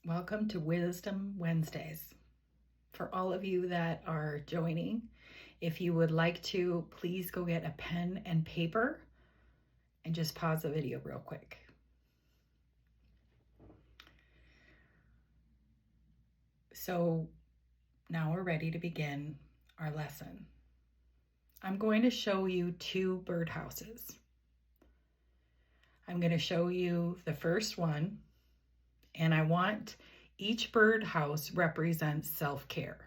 Welcome to Wisdom Wednesdays. For all of you that are joining, if you would like to, please go get a pen and paper and just pause the video real quick. So now we're ready to begin our lesson. I'm going to show you two birdhouses. I'm going to show you the first one, and I want each birdhouse represents self-care.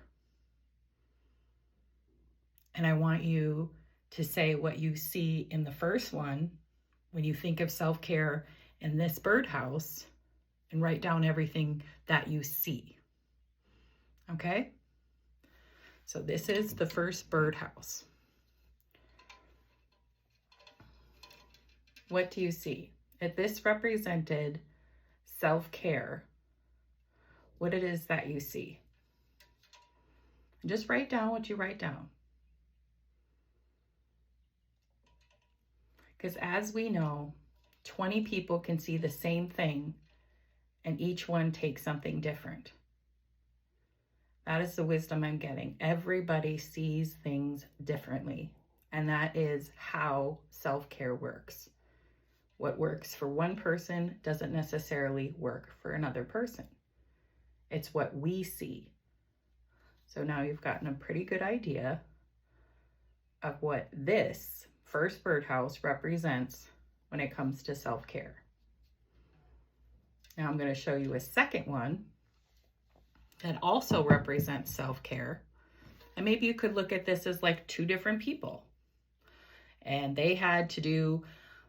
And I want you to say what you see in the first one when you think of self-care in this birdhouse, and write down everything that you see. Okay? So this is the first birdhouse. What do you see? If this represented self-care, what it is that you see. Just write down what you write down. Because as we know, 20 people can see the same thing and each one takes something different. That is the wisdom I'm getting. Everybody sees things differently, and that is how self-care works. What works for one person doesn't necessarily work for another person. It's what we see. So now you've gotten a pretty good idea of what this first birdhouse represents when it comes to self-care. Now I'm going to show you a second one that also represents self-care. And maybe you could look at this as like two different people. And they had to do,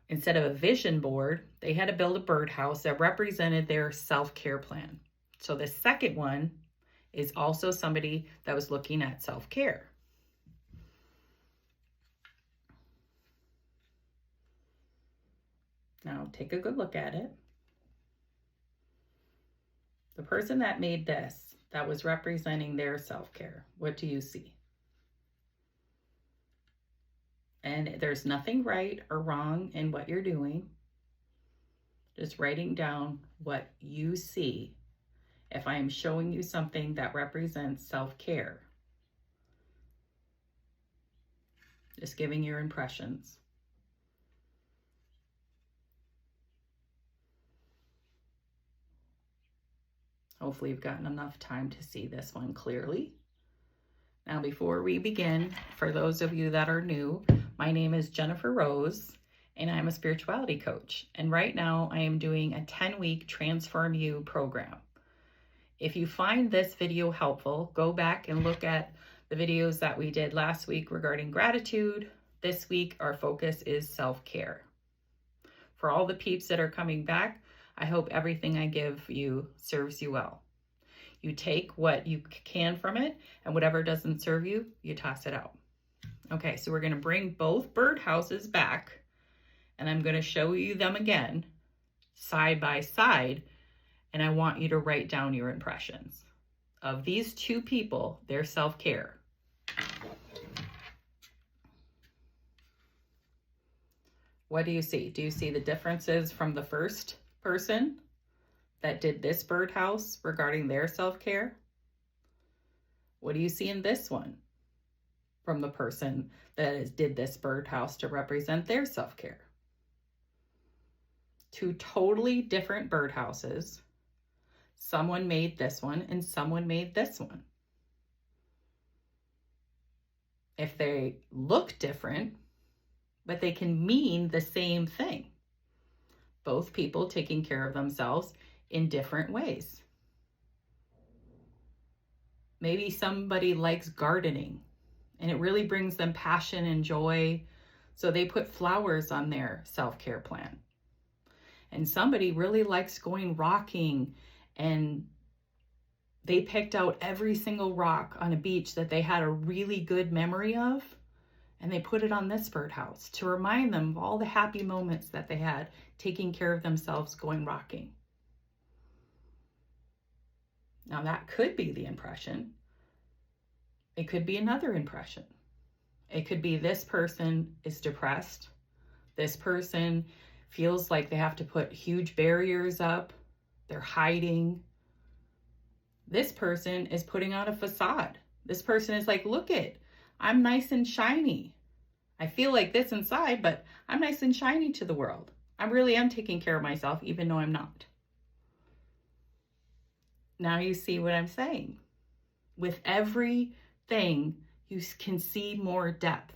instead of a vision board, they had to build a birdhouse that represented their self-care plan. So the second one is also somebody that was looking at self-care. Now take a good look at it. The person that made this, that was representing their self-care, what do you see? And there's nothing right or wrong in what you're doing. Just writing down what you see. If I am showing you something that represents self-care, just giving your impressions. Hopefully you've gotten enough time to see this one clearly. Now, before we begin, for those of you that are new, my name is Jennifer Rose, and I'm a spirituality coach. And right now I am doing a 10-week Transform You program. If you find this video helpful, go back and look at the videos that we did last week regarding gratitude. This week, our focus is self-care. For all the peeps that are coming back, I hope everything I give you serves you well. You take what you can from it, and whatever doesn't serve you, you toss it out. Okay, so we're going to bring both birdhouses back, and I'm going to show you them again, side by side, and I want you to write down your impressions of these two people, their self-care. What do you see? Do you see the differences from the first person that did this birdhouse regarding their self-care? What do you see in this one from the person that did this birdhouse to represent their self-care? Two totally different birdhouses. Someone made this one and someone made this one. If they look different, but they can mean the same thing. Both people taking care of themselves in different ways. Maybe somebody likes gardening and it really brings them passion and joy, so they put flowers on their self-care plan. And somebody really likes going rocking, and they picked out every single rock on a beach that they had a really good memory of, and they put it on this birdhouse to remind them of all the happy moments that they had taking care of themselves going rocking. Now that could be the impression. It could be another impression. It could be this person is depressed. This person feels like they have to put huge barriers up. They're hiding. This person is putting on a facade. This person is like, look it, I'm nice and shiny. I feel like this inside, but I'm nice and shiny to the world. I really am taking care of myself, even though I'm not. Now you see what I'm saying. With everything, you can see more depth.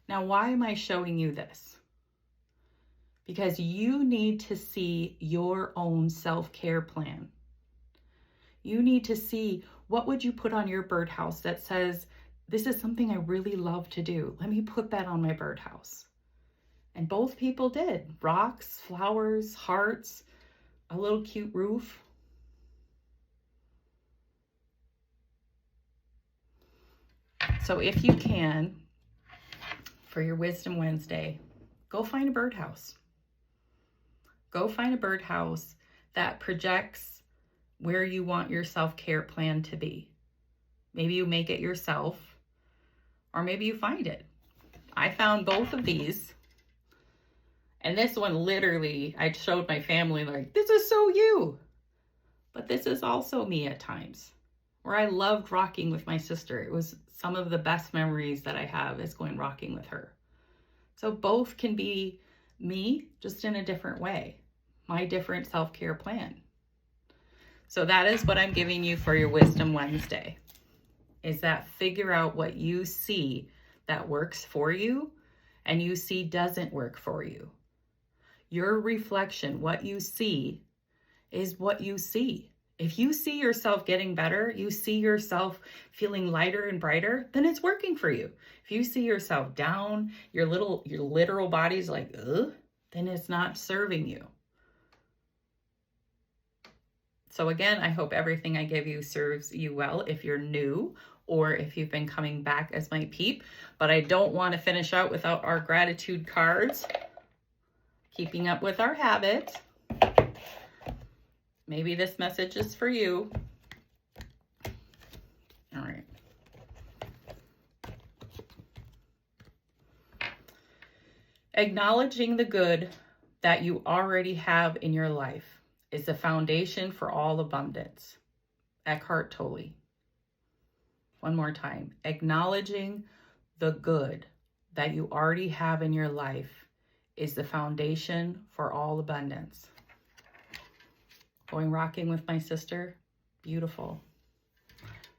Now, why am I showing you this? Because you need to see your own self-care plan. You need to see, what would you put on your birdhouse that says, this is something I really love to do. Let me put that on my birdhouse. And both people did. Rocks, flowers, hearts, a little cute roof. So if you can, for your Wisdom Wednesday, go find a birdhouse. Go find a birdhouse that projects where you want your self-care plan to be. Maybe you make it yourself, or maybe you find it. I found both of these. And this one, literally, I showed my family, like, this is so you. But this is also me at times, where I loved rocking with my sister. It was some of the best memories that I have is going rocking with her. So both can be me, just in a different way. My different self-care plan. So that is what I'm giving you for your Wisdom Wednesday. Is that figure out what you see that works for you and you see doesn't work for you. Your reflection, what you see, is what you see. If you see yourself getting better, you see yourself feeling lighter and brighter, then it's working for you. If you see yourself down, your literal body's like, ugh, then it's not serving you. So again, I hope everything I give you serves you well if you're new or if you've been coming back as my peep. But I don't want to finish out without our gratitude cards. Keeping up with our habits. Maybe this message is for you. All right. Acknowledging the good that you already have in your life is the foundation for all abundance. Eckhart Tolle. One more time. Acknowledging the good that you already have in your life is the foundation for all abundance. Going rocking with my sister, beautiful.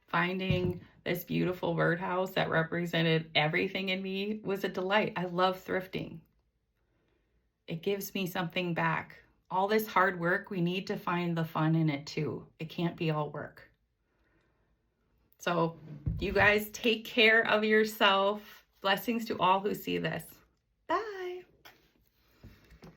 Finding this beautiful birdhouse that represented everything in me was a delight. I love thrifting. It gives me something back. All this hard work, we need to find the fun in it too. It can't be all work. So you guys take care of yourself. Blessings to all who see this.